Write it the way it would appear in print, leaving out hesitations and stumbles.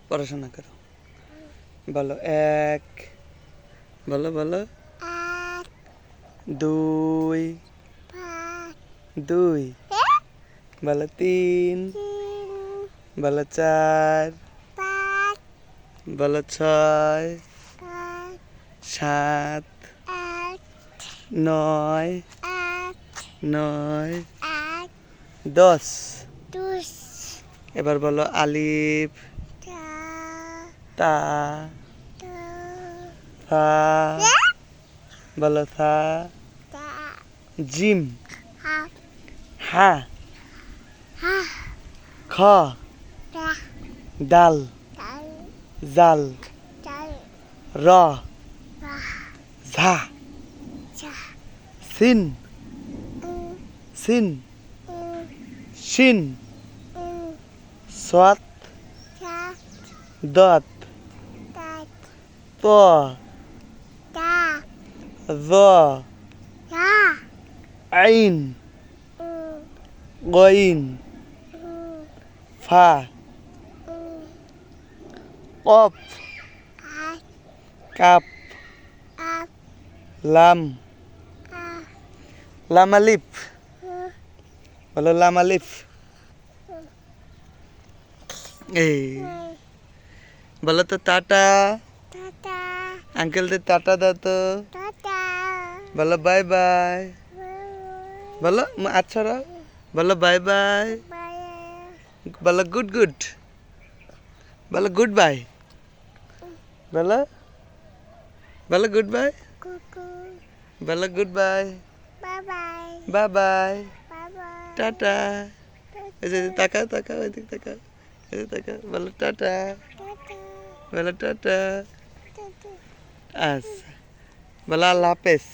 পড়াশোনা করো। বলো এক, বলো বলো দুই, দুই, বলো তিন, বলো চার, বলো ছয়, সাত, নয়, নয়, 10। এবার বলো আলিফ, তা, থা, বলো থা, জিম, হা, খ, ডাল, জাল, র, ঝা, সিন, সিন, শিন, সাত, দত, ত, য, আইন, গইন, ফা, কফ, কাপ, লাম, লাম আলিফ, বলো লাম আলিফ। এই বলো তো টাটা, আঙ্কেলদের টাটা দাও তো। বলো বাই বাই, বলো আচ্ছা রাও, বলো বাই বাই, বলো গুড গুড, বলো গুড বাই, বলো বলো গুড বাই, বলো good bye, bye bye, tata. এই যে তাকাও তাকাও, এদিকে তাকাও, এদিকে তাকাও, বলো টাটা, বলো টাটা। আচ্ছা বলো আল্লাহ হাফেজ।